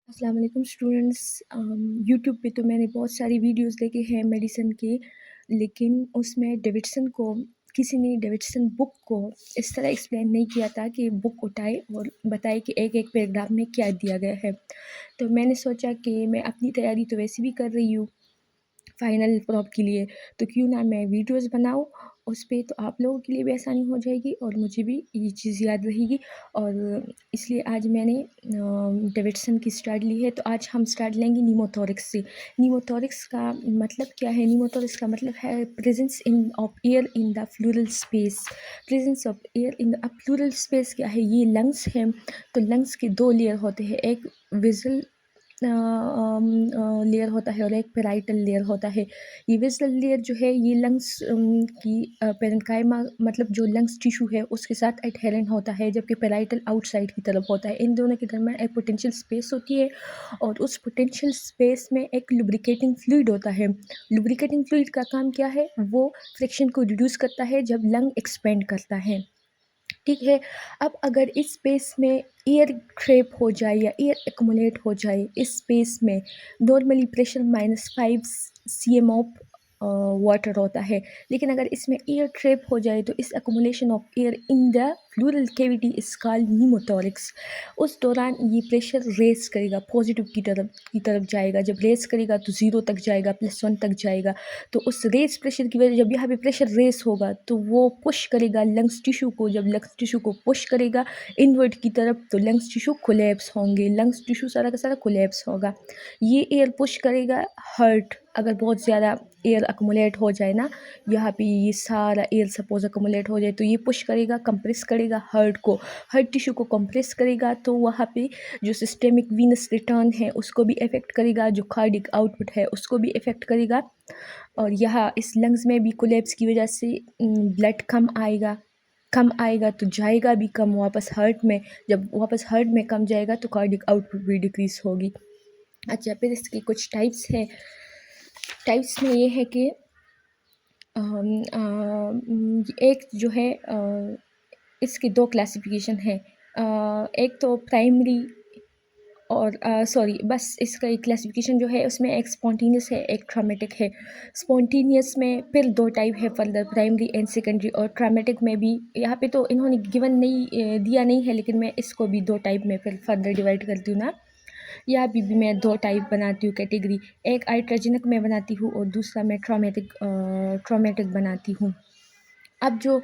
السلام علیکم students. YouTube پہ تو میں نے بہت ساری ویڈیوز دیکھے ہیں میڈیسن کے، لیکن اس میں کسی نے ڈیوڈسن بک کو اس طرح ایکسپلین نہیں کیا تھا کہ بک اٹھائے اور بتائے کہ ایک ایک پیراگراف میں کیا دیا گیا ہے. تو میں نے سوچا کہ میں اپنی تیاری تو ویسے بھی کر رہی ہوں فائنل پراپ کے لیے، تو کیوں نہ میں ویڈیوز بناؤں اس پہ، تو آپ لوگوں کے لیے بھی آسانی ہو جائے گی اور مجھے بھی یہ چیز یاد رہے گی. اور اس لیے آج میں نے ڈیوڈسن کی اسٹارٹ لی ہے. تو آج ہم اسٹارٹ لیں گے نیموتھورکس سے. نیموتھورکس کا مطلب کیا ہے؟ نیموتھورکس کا مطلب ہے presence of air in the pleural space. Presence of air in the pleural space کیا ہے؟ یہ لنگس ہیں. تو لنگس کے دو لیئر ہوتے ہیں، ایک ویزل لیئر ہوتا ہے اور ایک پیرائٹل لیئر ہوتا ہے. یہ ویزل لیئر جو ہے یہ لنگس کی پرنکائما مطلب جو لنگس ٹیشو ہے اس کے ساتھ ایڈہیرنٹ ہوتا ہے، جبکہ پیرائٹل آؤٹ سائڈ کی طرف ہوتا ہے. ان دونوں کے درمیان ایک پوٹینشیل اسپیس ہوتی ہے اور اس پوٹینشیل اسپیس میں ایک لوبریکیٹنگ فلوئڈ ہوتا ہے. لوبریکیٹنگ فلوئڈ کا کام کیا ہے؟ وہ فریکشن کو ریڈیوس کرتا ہے جب لنگ ایکسپینڈ کرتا ہے. ٹھیک ہے. اب اگر اس اسپیس میں ایئر ٹریپ ہو جائے یا ایئر ایکومولیٹ ہو جائے اس اسپیس میں، normally pressure -5 cm of water ہوتا ہے، لیکن اگر اس میں ایئر ٹریپ ہو جائے تو اس accumulation of air in the pleural cavity is called pneumothorax. اس دوران یہ پریشر ریز کرے گا، پازیٹیو کی طرف جائے گا. جب ریز کرے گا تو 0 تک جائے گا، +1 تک جائے گا. تو اس ریز پریشر کی وجہ جب یہاں پہ پریشر ریز ہوگا تو وہ پش کرے گا لنگس ٹیشو کو. جب لنگس ٹیشو کو پش کرے گا انورڈ کی طرف تو لنگس ٹیشو کولیپس ہوں گے، لنگس ٹیشو سارا کا سارا کولیپس ہوگا. یہ ایئر پش کرے گا ہارٹ. اگر بہت زیادہ ایئر اکومولیٹ ہو جائے نا، یہاں پہ یہ سارا ایئر سپوز اکومولیٹ ہو جائے تو یہ پش کرے گا، کمپریس کرے گا ہارٹ کو، ہارٹ ٹیشو کو کمپریس کرے گا. تو وہاں پہ جو سسٹمک وینس ریٹرن ہے اس کو بھی افیکٹ کرے گا، جو کارڈک آؤٹ پٹ ہے اس کو بھی افیکٹ کرے گا. اور یہاں اس لنگز میں بھی کولیپس کی وجہ سے بلڈ کم آئے گا تو جائے گا بھی کم واپس ہارٹ میں. جب واپس ہارٹ میں کم جائے گا تو کارڈک آؤٹ پٹ بھی ڈیکریز ہوگی. اچھا، پھر اس کی کچھ ٹائپس ہیں. ٹائپس میں یہ ہے کہ ایک جو ہے اس کی 2 کلاسیفیکیشن ہے. ایک تو پرائمری اور بس اس کا ایک کلاسیفیکیشن جو ہے اس میں ایک اسپونٹینیس ہے، ایک ٹرامیٹک ہے. اسپونٹینیس میں پھر 2 ٹائپ ہے فردر، پرائمری اینڈ سیکنڈری. اور ٹرامیٹک میں بھی یہاں پہ تو انہوں نے گیون نہیں دیا نہیں ہے، لیکن میں اس کو بھی 2 ٹائپ میں پھر فردر ڈیوائڈ کرتی ہوں نا. یہاں بھی میں 2 ٹائپ بناتی ہوں کیٹیگری، ایک آئٹراجنک میں بناتی ہوں اور دوسرا میں ٹرامیٹک بناتی ہوں. اب جو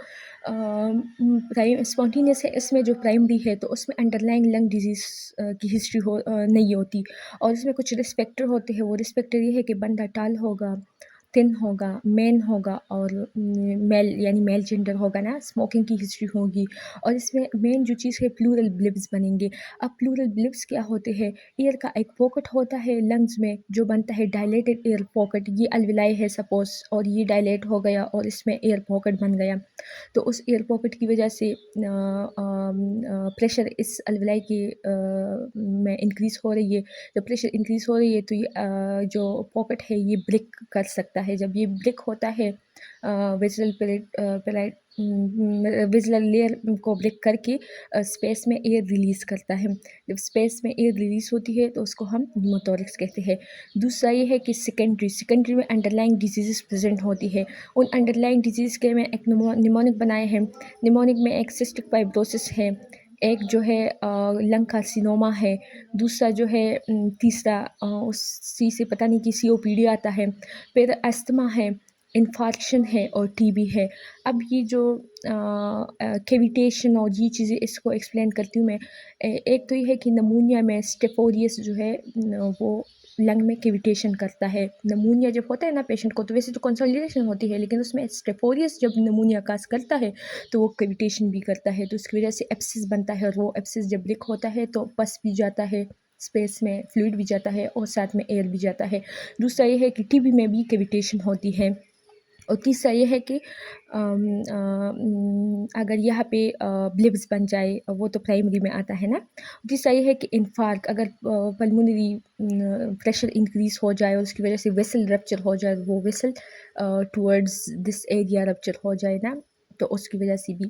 اسپونٹینیس ہے اس میں جو پرائمری ہے تو اس میں انڈر لائن لنگ ڈیزیز کی ہسٹری نہیں ہوتی، اور اس میں کچھ رسپیکٹر ہوتے ہیں. وہ رسپیکٹر یہ ہے کہ بندہ ٹال ہوگا، تھن ہوگا، مین ہوگا اور میل یعنی میل جینڈر ہوگا نا. اسموکنگ کی ہسٹری ہوگی. اور اس میں مین جو چیز ہے پلورل بلبس بنیں گے. اب پلورل بلبس کیا ہوتے ہیں؟ ایئر کا ایک پاکٹ ہوتا ہے لنگز میں جو بنتا ہے ڈائلیٹڈ ایئر پاکٹ. یہ الویلائی ہے سپوز، اور یہ ڈائلیٹ ہو گیا اور اس میں ایئر پاکٹ بن گیا. تو اس ایئر پاکٹ کی وجہ سے پریشر اس الویلائی کی میں انکریز ہو رہی ہے. جب پریشر انکریز ہو رہی ہے تو یہ جو پاکٹ ہے یہ بریک کر سکتا ہے. جب یہ بریک ہوتا ہے ویزلر لیئر کو بریک کر کے اسپیس میں ایئر ریلیز کرتا ہے. جب اسپیس میں ایئر ریلیز ہوتی ہے تو اس کو ہم نیموتھورکس کہتے ہیں. دوسرا یہ ہے کہ سیکنڈری میں انڈر لائن ڈیزیزز پریزنٹ ہوتی ہے. ان انڈر لائن ڈیزیز کے میں ایک نیمونک بنائے ہیں. نیمونک میں ایک سسٹک فائبروسس ہے، ایک جو ہے لنگ کارسینوما ہے، دوسرا جو ہے تیسرا سی سے پتہ نہیں کہ COPD آتا ہے، پھر استھما ہے، انفارکشن ہے اور TB ہے. اب یہ جو کیویٹیشن اور یہ چیزیں اس کو ایکسپلین کرتی ہوں میں. ایک تو یہ ہے کہ نمونیا میں اسٹیفوریس جو ہے وہ لنگ میں کیویٹیشن کرتا ہے. نمونیا جب ہوتا ہے نا پیشنٹ کو تو ویسے تو کنسولیڈیشن ہوتی ہے، لیکن اس میں اسٹیفوریس جب نمونیا کاز کرتا ہے تو وہ کیویٹیشن بھی کرتا ہے. تو اس کی وجہ سے ایپسس بنتا ہے، اور وہ ایپسس جب بریک ہوتا ہے تو پس بھی جاتا ہے، اسپیس میں فلوئڈ بھی جاتا ہے اور ساتھ میں ایئر بھی جاتا ہے. دوسرا یہ ہے کہ TB میں بھی کیویٹیشن ہوتی ہے. اور تیسرا یہ ہے کہ اگر یہاں پہ بلبس بن جائے، وہ تو پرائمری میں آتا ہے نا. تیسرا یہ ہے کہ انفارک، اگر پلمونری پریشر انکریز ہو جائے اور اس کی وجہ سے ویسل رپچر ہو جائے، وہ vessel towards this area rupture ہو جائے نا، تو اس کی وجہ سے بھی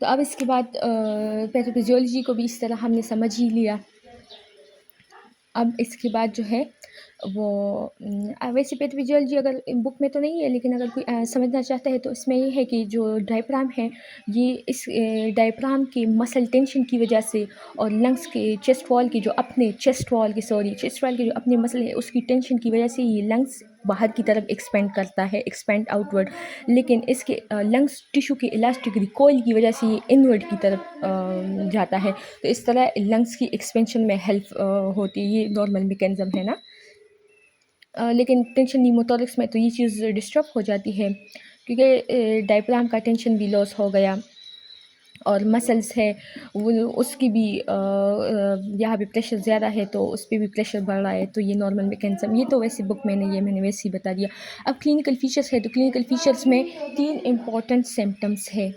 تو اب اس کے بعد پیتھوفیزیولوجی کو بھی اس طرح ہم نے سمجھ ہی لیا. اب اس کے بعد جو ہے وہ ویسے پیتھوفیزیولوجی اگر بک میں تو نہیں ہے، لیکن اگر کوئی سمجھنا چاہتا ہے تو اس میں یہ ہے کہ جو ڈائپرام ہے یہ اس ڈائپرام کی مسل ٹینشن کی وجہ سے اور لنگس کے چیسٹ وال کی جو چیسٹ وال کی جو اپنے مسل ہے اس کی ٹینشن کی وجہ سے یہ لنگس باہر کی طرف ایکسپینڈ کرتا ہے، ایکسپینڈ آؤٹ ورڈ. لیکن اس کے لنگس ٹیشو کے الاسٹک ریکوائل کی وجہ سے یہ انورڈ کی طرف جاتا ہے. تو اس طرح لنگس کی ایکسپینشن میں ہیلپ ہوتی ہے. یہ نارمل میکینزم ہے نا. لیکن ٹینشن نیموتورکس میں تو یہ چیز ڈسٹرب ہو جاتی ہے کیونکہ ڈائپرام کا ٹینشن بھی لاس ہو گیا اور مسلس ہے وہ اس کی بھی یہاں پہ پریشر زیادہ ہے تو اس پہ بھی پریشر بڑھ رہا ہے. تو یہ نارمل میکینزم یہ تو ویسے بک میں نے ویسے ہی بتا دیا. اب کلینکل فیچرس ہے تو کلینکل فیچرس میں 3 امپورٹنٹ سمٹمس ہے.